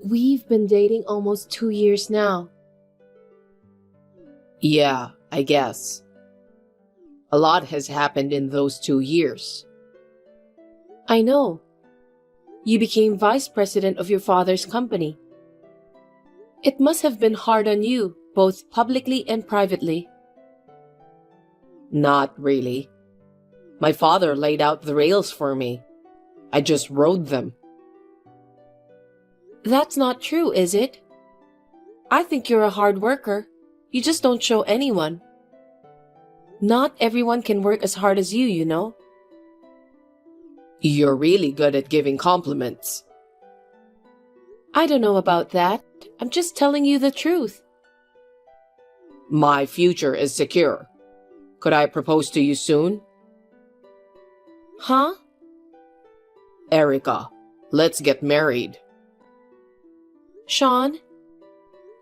We've been dating almost 2 years now. Yeah, I guess. A lot has happened in those 2 years. I know. You became vice president of your father's company. It must have been hard on you, both publicly and privately. Not really. My father laid out the rails for me. I just rode them. That's not true, is it? I think you're a hard worker. You just don't show anyone. Not everyone can work as hard as you know. You're really good at giving compliments. I don't know about that. I'm just telling you the truth. My future is secure. Could I propose to you soon? Huh? Erica, let's get married. Sean,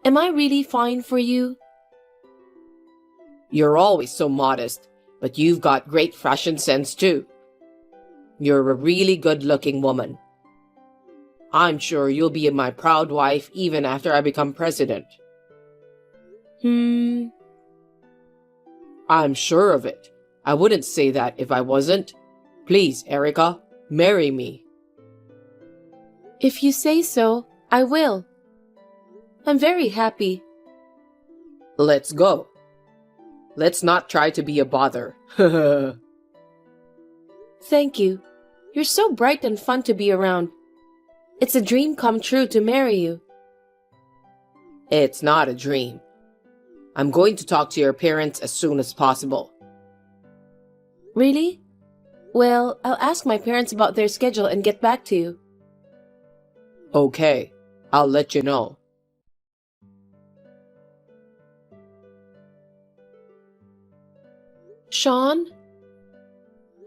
am I really fine for you? You're always so modest, but you've got great fashion sense too. You're a really good-looking woman. I'm sure you'll be my proud wife even after I become president. I'm sure of it. I wouldn't say that if I wasn't. Please, Erica, marry me. If you say so, I will. I'm very happy. Let's go. Let's not try to be a bother. Thank you. You're so bright and fun to be around. It's a dream come true to marry you. It's not a dream. I'm going to talk to your parents as soon as possible. Really? Well, I'll ask my parents about their schedule and get back to you. Okay, I'll let you know. Sean?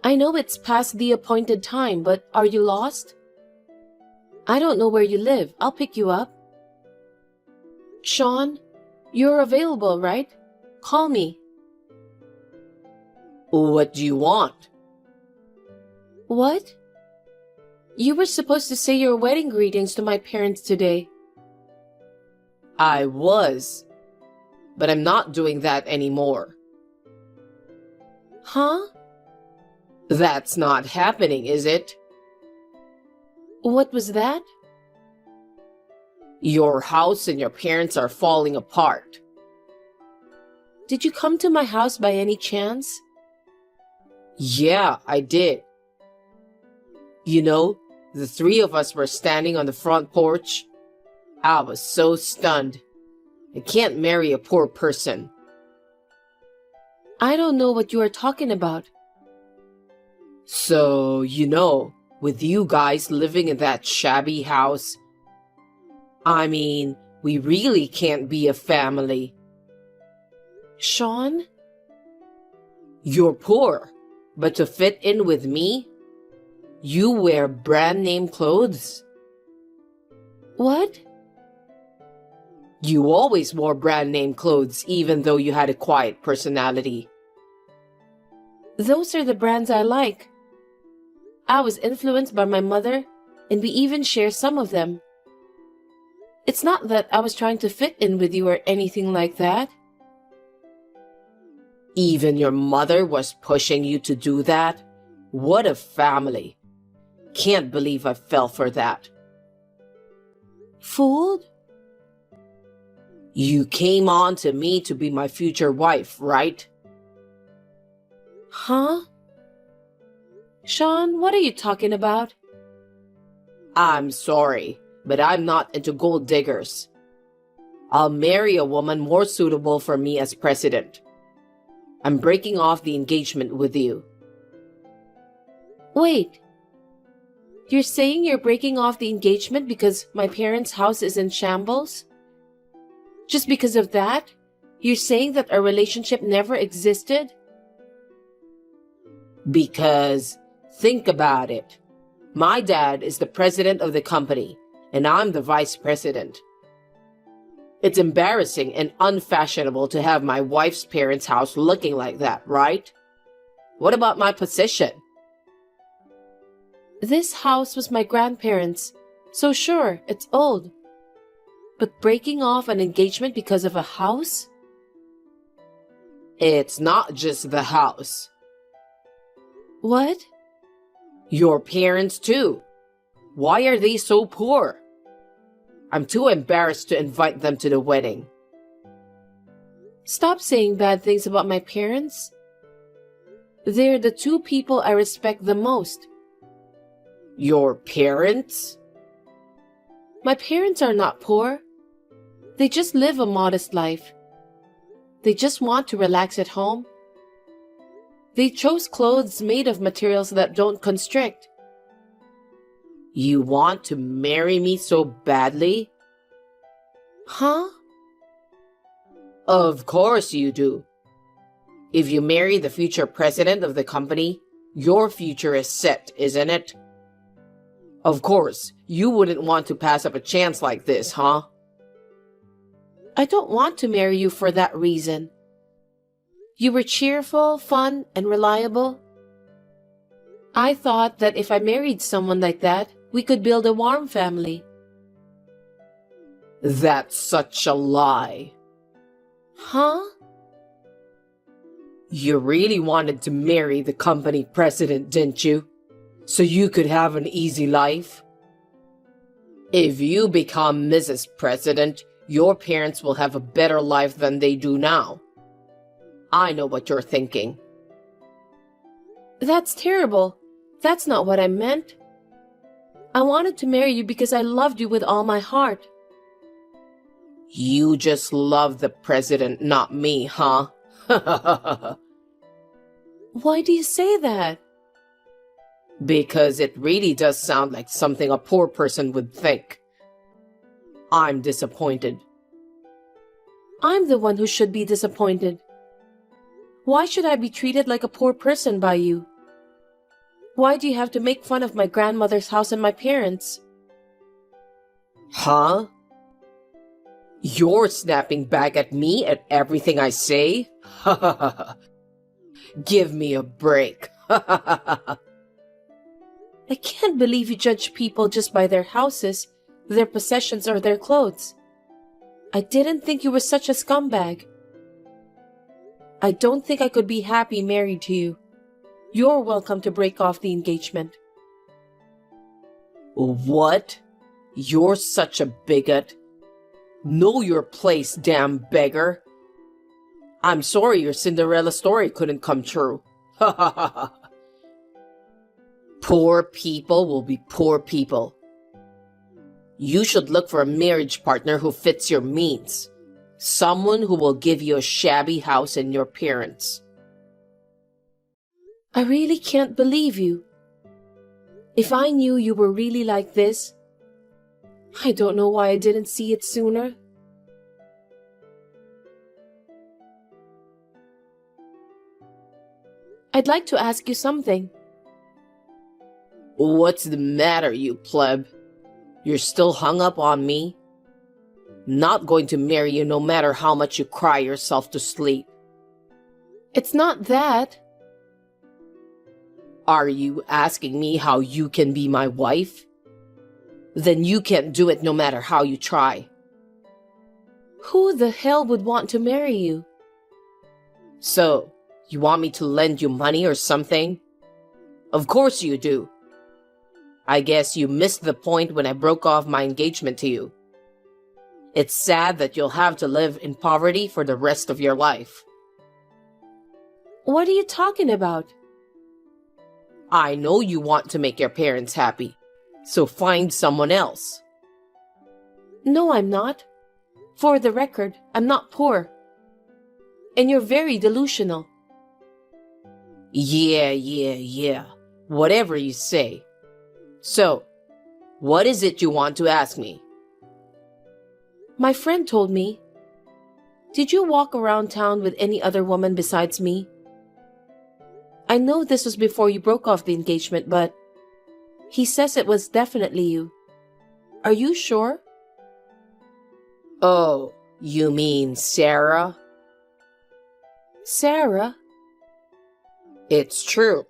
I know it's past the appointed time, but are you lost? I don't know where you live. I'll pick you up. Sean, you're available, right? Call me. What do you want? What? You were supposed to say your wedding greetings to my parents today. I was, but I'm not doing that anymore. Huh? That's not happening, is it? What was that? Your house and your parents are falling apart. Did you come to my house by any chance? Yeah, I did. You know, the three of us were standing on the front porch. I was so stunned. I can't marry a poor person. I don't know what you are talking about. So, with you guys living in that shabby house, we really can't be a family. Sean? You're poor, but to fit in with me, you wear brand name clothes. What? You always wore brand name clothes even though you had a quiet personality. Those are the brands I like. I was influenced by my mother, and we even share some of them. It's not that I was trying to fit in with you or anything like that. Even your mother was pushing you to do that? What a family. Can't believe I fell for that. Fooled? You came on to me to be my future wife, right? Huh? Sean, what are you talking about? I'm sorry, but I'm not into gold diggers. I'll marry a woman more suitable for me as president. I'm breaking off the engagement with you. Wait. You're saying you're breaking off the engagement because my parents' house is in shambles? Just because of that? You're saying that our relationship never existed? Because, think about it. My dad is the president of the company, and I'm the vice president. It's embarrassing and unfashionable to have my wife's parents' house looking like that, right? What about my position? This house was my grandparents', so sure, it's old. But breaking off an engagement because of a house? It's not just the house. What? Your parents, too. Why are they so poor? I'm too embarrassed to invite them to the wedding. Stop saying bad things about my parents. They're the two people I respect the most. Your parents? My parents are not poor. They just live a modest life. They just want to relax at home. They chose clothes made of materials that don't constrict. You want to marry me so badly? Huh? Of course you do. If you marry the future president of the company, your future is set, isn't it? Of course, you wouldn't want to pass up a chance like this, huh? I don't want to marry you for that reason. You were cheerful, fun, and reliable. I thought that if I married someone like that, we could build a warm family. That's such a lie. Huh? You really wanted to marry the company president, didn't you? So you could have an easy life? If you become Mrs. President, your parents will have a better life than they do now. I know what you're thinking. That's terrible. That's not what I meant. I wanted to marry you because I loved you with all my heart. You just love the president, not me, huh? Why do you say that? Because it really does sound like something a poor person would think. I'm disappointed. I'm the one who should be disappointed. Why should I be treated like a poor person by you? Why do you have to make fun of my grandmother's house and my parents? Huh? You're snapping back at me at everything I say? Give me a break. I can't believe you judge people just by their houses, their possessions, or their clothes. I didn't think you were such a scumbag. I don't think I could be happy married to you. You're welcome to break off the engagement. What? You're such a bigot. Know your place, damn beggar. I'm sorry your Cinderella story couldn't come true. Poor people will be poor people. You should look for a marriage partner who fits your means. Someone who will give you a shabby house and your parents. I really can't believe you. If I knew you were really like this, I don't know why I didn't see it sooner. I'd like to ask you something. What's the matter, you pleb? You're still hung up on me? Not going to marry you no matter how much you cry yourself to sleep. It's not that. Are you asking me how you can be my wife? Then you can't do it no matter how you try. Who the hell would want to marry you? So, you want me to lend you money or something? Of course you do. I guess you missed the point when I broke off my engagement to you. It's sad that you'll have to live in poverty for the rest of your life. What are you talking about? I know you want to make your parents happy, so find someone else. No, I'm not. For the record, I'm not poor. And you're very delusional. Yeah. Whatever you say. So, what is it you want to ask me? My friend told me. Did you walk around town with any other woman besides me? I know this was before you broke off the engagement, but he says it was definitely you. Are you sure? Oh, you mean Sarah? Sarah? It's true.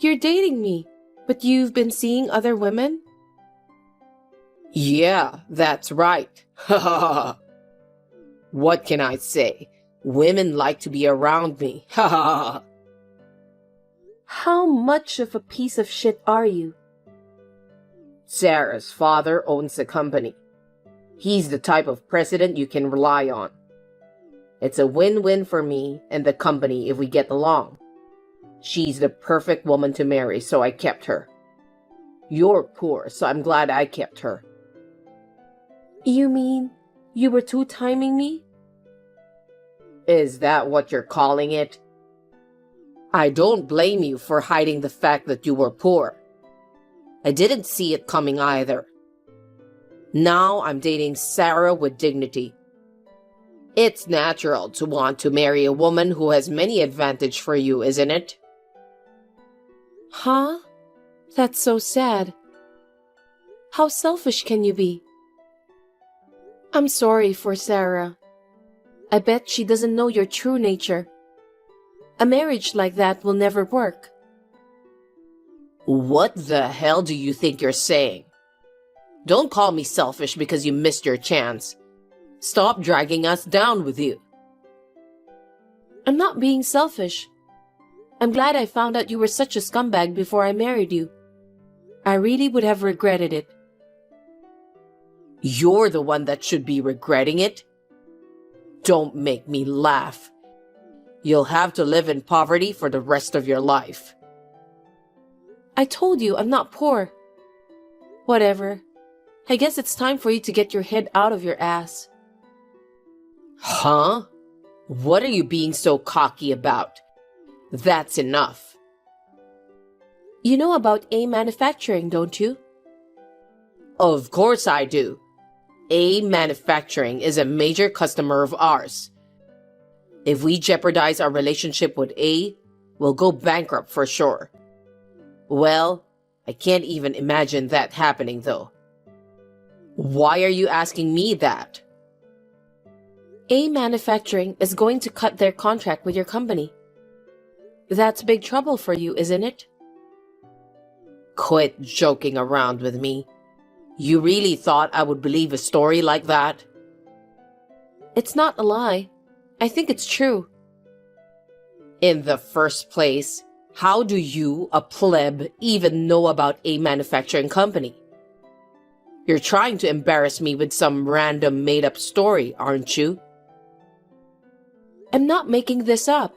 You're dating me, but you've been seeing other women? Yeah, that's right. What can I say? Women like to be around me. How much of a piece of shit are you? Sarah's father owns the company. He's the type of president you can rely on. It's a win-win for me and the company if we get along. She's the perfect woman to marry, so I kept her. You're poor, so I'm glad I kept her. You mean you were two-timing me? Is that what you're calling it? I don't blame you for hiding the fact that you were poor. I didn't see it coming either. Now I'm dating Sarah with dignity. It's natural to want to marry a woman who has many advantages for you, isn't it? Huh? That's so sad. How selfish can you be? I'm sorry for Sarah. I bet she doesn't know your true nature. A marriage like that will never work. What the hell do you think you're saying? Don't call me selfish because you missed your chance. Stop dragging us down with you. I'm not being selfish. I'm glad I found out you were such a scumbag before I married you. I really would have regretted it. You're the one that should be regretting it. Don't make me laugh. You'll have to live in poverty for the rest of your life. I told you I'm not poor. Whatever. I guess it's time for you to get your head out of your ass. Huh? What are you being so cocky about? That's enough. You know about A Manufacturing, don't you? Of course I do. A Manufacturing is a major customer of ours. If we jeopardize our relationship with A, we'll go bankrupt for sure. Well, I can't even imagine that happening though. Why are you asking me that? A Manufacturing is going to cut their contract with your company. That's big trouble for you, isn't it? Quit joking around with me. You really thought I would believe a story like that? It's not a lie. I think it's true. In the first place, how do you, a pleb, even know about A Manufacturing company? You're trying to embarrass me with some random made-up story, aren't you? I'm not making this up.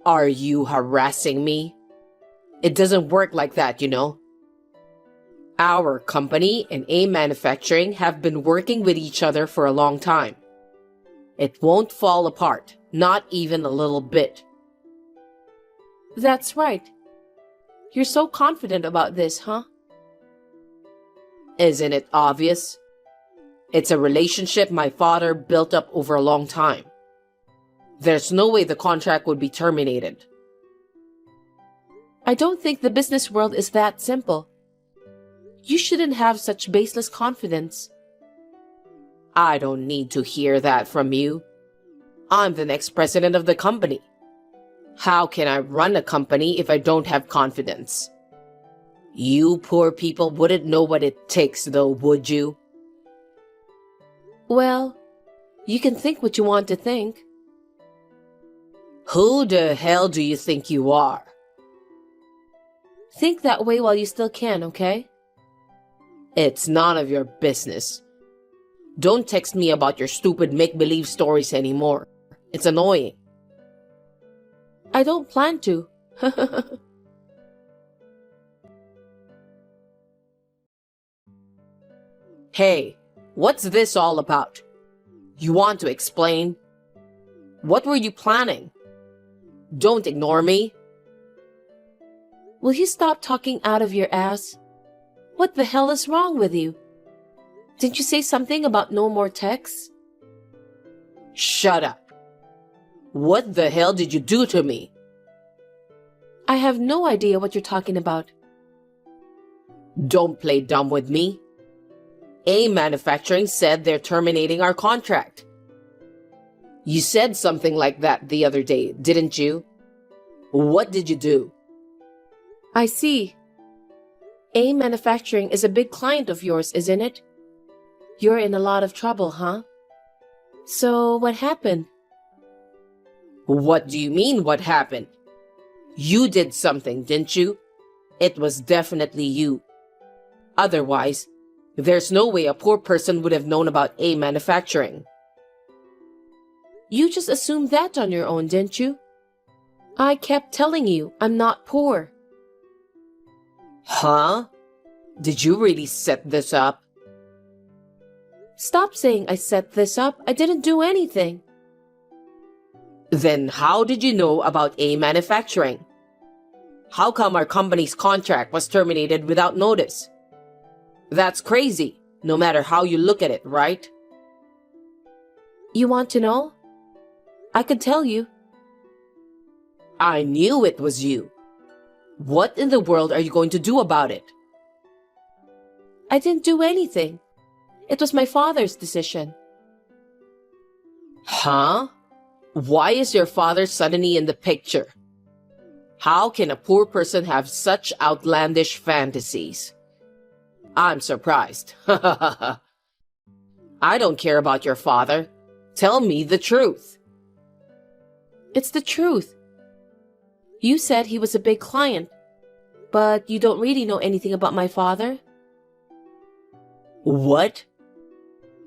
Are you harassing me? It doesn't work like that, you know. Our company and A Manufacturing have been working with each other for a long time. It won't fall apart, not even a little bit. That's right. You're so confident about this, huh? Isn't it obvious? It's a relationship my father built up over a long time. There's no way the contract would be terminated. I don't think the business world is that simple. You shouldn't have such baseless confidence. I don't need to hear that from you. I'm the next president of the company. How can I run a company if I don't have confidence? You poor people wouldn't know what it takes though, would you? Well, you can think what you want to think. Who the hell do you think you are? Think that way while you still can, okay? It's none of your business. Don't text me about your stupid make-believe stories anymore. It's annoying. I don't plan to. Hey, what's this all about? You want to explain? What were you planning? Don't ignore me. Will you stop talking out of your ass? What the hell is wrong with you? Didn't you say something about no more texts? Shut up. What the hell did you do to me? I have no idea what you're talking about. Don't play dumb with me. A Manufacturing said they're terminating our contract. You said something like that the other day, didn't you? What did you do? I see. A Manufacturing is a big client of yours, isn't it? You're in a lot of trouble, huh? So, what happened? What do you mean, what happened? You did something, didn't you? It was definitely you. Otherwise, there's no way a poor person would have known about A Manufacturing. You just assumed that on your own, didn't you? I kept telling you I'm not poor. Huh? Did you really set this up? Stop saying I set this up. I didn't do anything. Then how did you know about A Manufacturing? How come our company's contract was terminated without notice? That's crazy, no matter how you look at it, right? You want to know? I could tell you. I knew it was you. What in the world are you going to do about it? I didn't do anything. It was my father's decision. Huh? Why is your father suddenly in the picture? How can a poor person have such outlandish fantasies? I'm surprised. I don't care about your father. Tell me the truth. It's the truth. You said he was a big client, but you don't really know anything about my father? What?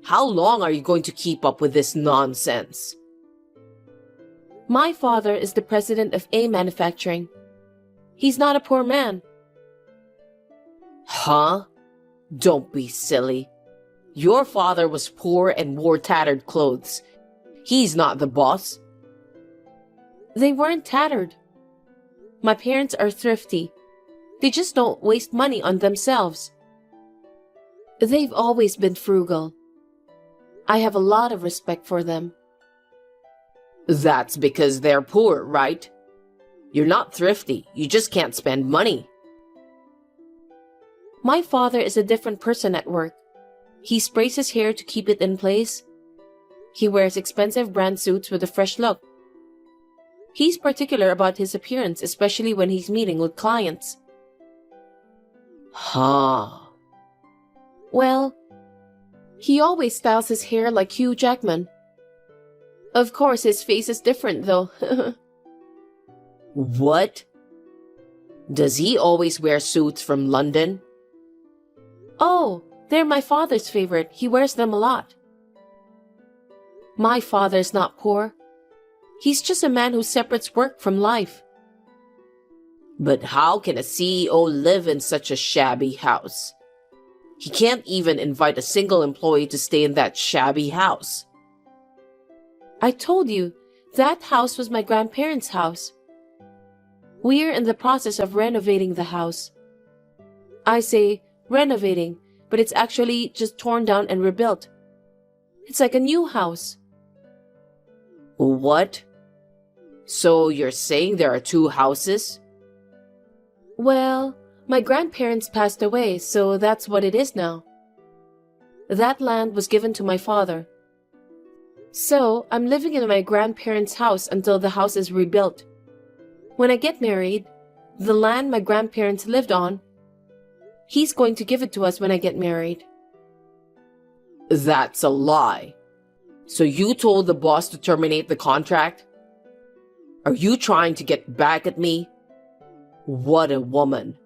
How long are you going to keep up with this nonsense? My father is the president of A Manufacturing. He's not a poor man. Huh? Don't be silly. Your father was poor and wore tattered clothes. He's not the boss. They weren't tattered. My parents are thrifty. They just don't waste money on themselves. They've always been frugal. I have a lot of respect for them. That's because they're poor, right? You're not thrifty. You just can't spend money. My father is a different person at work. He sprays his hair to keep it in place. He wears expensive brand suits with a fresh look. He's particular about his appearance, especially when he's meeting with clients. Huh. Well, he always styles his hair like Hugh Jackman. Of course, his face is different, though. What? Does he always wear suits from London? Oh, they're my father's favorite. He wears them a lot. My father's not poor. He's just a man who separates work from life. But how can a CEO live in such a shabby house? He can't even invite a single employee to stay in that shabby house. I told you, that house was my grandparents' house. We're in the process of renovating the house. I say renovating, but it's actually just torn down and rebuilt. It's like a new house. What? So you're saying there are two houses? Well, my grandparents passed away, so that's what it is now. That land was given to my father. So, I'm living in my grandparents' house until the house is rebuilt. When I get married, the land my grandparents lived on, he's going to give it to us when I get married. That's a lie. So you told the boss to terminate the contract? Are you trying to get back at me? What a woman.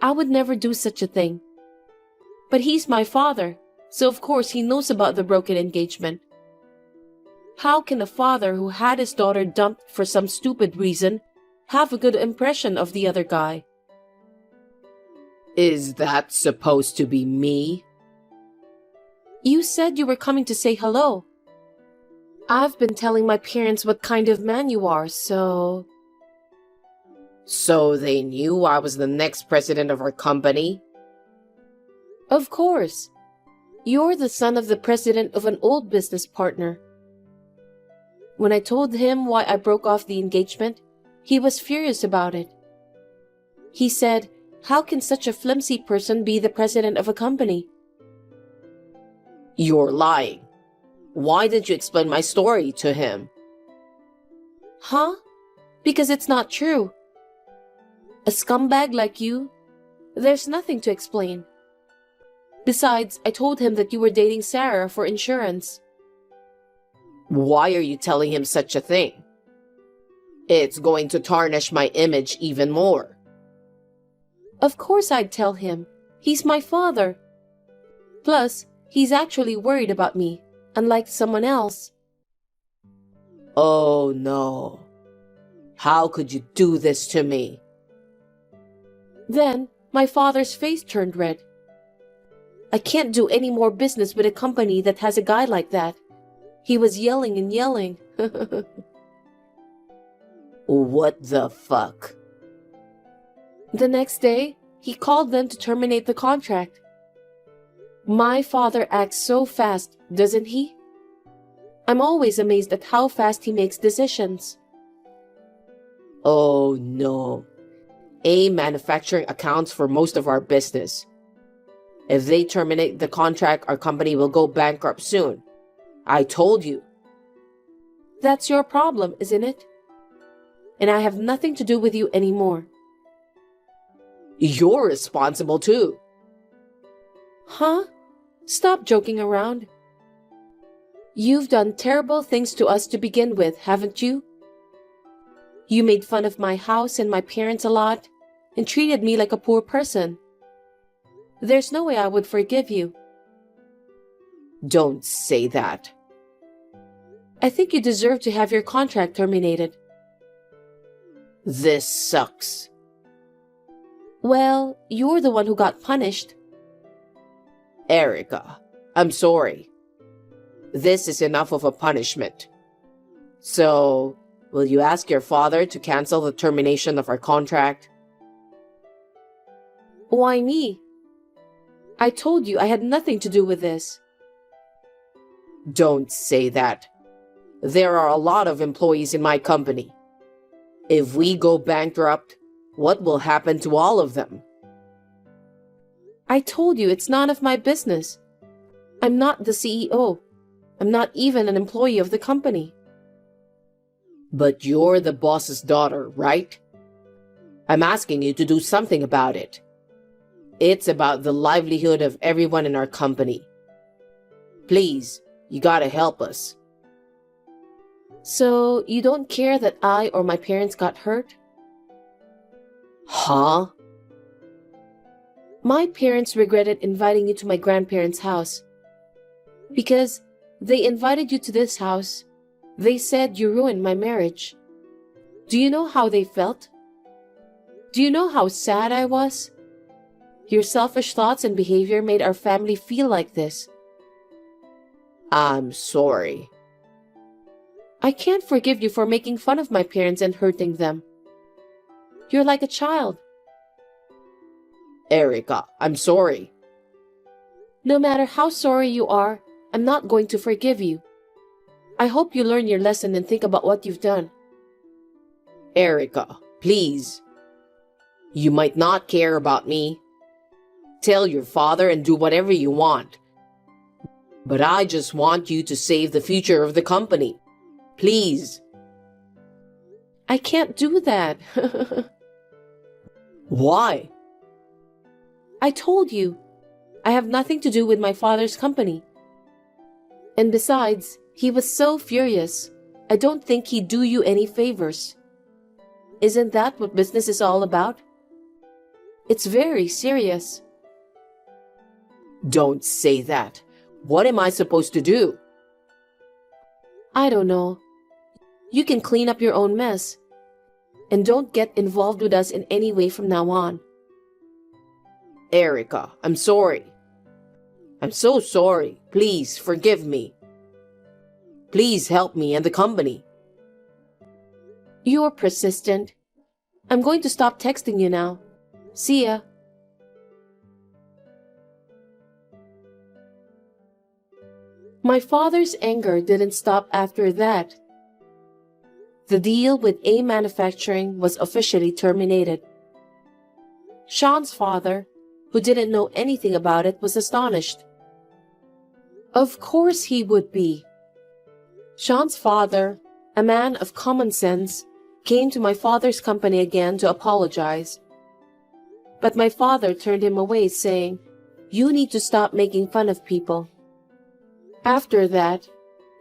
I would never do such a thing. But he's my father, so of course he knows about the broken engagement. How can a father who had his daughter dumped for some stupid reason have a good impression of the other guy? Is that supposed to be me? You said you were coming to say hello. I've been telling my parents what kind of man you are, so... So they knew I was the next president of our company? Of course. You're the son of the president of an old business partner. When I told him why I broke off the engagement, he was furious about it. He said, how can such a flimsy person be the president of a company? You're lying. Why didn't you explain my story to him? Huh? Because it's not true. A scumbag like you, There's nothing to explain. Besides, I told him that you were dating Sarah for insurance. Why are you telling him such a thing? It's going to tarnish my image even more. Of course I'd tell him. He's my father. Plus, he's actually worried about me, unlike someone else. Oh no. How could you do this to me? Then, my father's face turned red. I can't do any more business with a company that has a guy like that. He was yelling and yelling. What the fuck? The next day, he called them to terminate the contract. My father acts so fast, doesn't he? I'm always amazed at how fast he makes decisions. Oh no. AIM Manufacturing accounts for most of our business. If they terminate the contract, our company will go bankrupt soon. I told you. That's your problem, isn't it? And I have nothing to do with you anymore. You're responsible too. Huh? Stop joking around. You've done terrible things to us to begin with, haven't you? You made fun of my house and my parents a lot and treated me like a poor person. There's no way I would forgive you. Don't say that. I think you deserve to have your contract terminated. This sucks. Well, you're the one who got punished. Erica, I'm sorry. This is enough of a punishment. So, will you ask your father to cancel the termination of our contract? Why me? I told you I had nothing to do with this. Don't say that. There are a lot of employees in my company. If we go bankrupt, what will happen to all of them? I told you it's none of my business. I'm not the CEO. I'm not even an employee of the company. But you're the boss's daughter, right? I'm asking you to do something about it. It's about the livelihood of everyone in our company. Please, you gotta help us. So, you don't care that I or my parents got hurt? Huh? My parents regretted inviting you to my grandparents' house. Because they invited you to this house, they said you ruined my marriage. Do you know how they felt? Do you know how sad I was? Your selfish thoughts and behavior made our family feel like this. I'm sorry. I can't forgive you for making fun of my parents and hurting them. You're like a child. Erica, I'm sorry. No matter how sorry you are, I'm not going to forgive you. I hope you learn your lesson and think about what you've done. Erica, please. You might not care about me. Tell your father and do whatever you want. But I just want you to save the future of the company. Please. I can't do that. Why? I told you. I have nothing to do with my father's company. And besides, he was so furious. I don't think he'd do you any favors. Isn't that what business is all about? It's very serious. Don't say that. What am I supposed to do? I don't know. You can clean up your own mess. And don't get involved with us in any way from now on. Erica, I'm sorry. I'm so sorry. Please forgive me. Please help me and the company. You're persistent. I'm going to stop texting you now. See ya. My father's anger didn't stop after that. The deal with AIM Manufacturing was officially terminated. Sean's father, who didn't know anything about it, was astonished. Of course he would be. Sean's father, a man of common sense, came to my father's company again to apologize. But my father turned him away, saying, "You need to stop making fun of people." After that,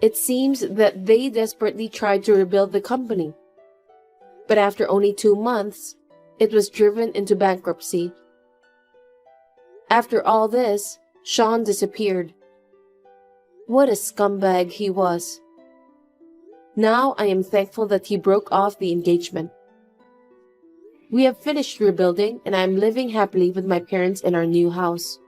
it seems that they desperately tried to rebuild the company. But after only 2 months, it was driven into bankruptcy. After all this, Sean disappeared. What a scumbag he was. Now I am thankful that he broke off the engagement. We have finished rebuilding and I am living happily with my parents in our new house.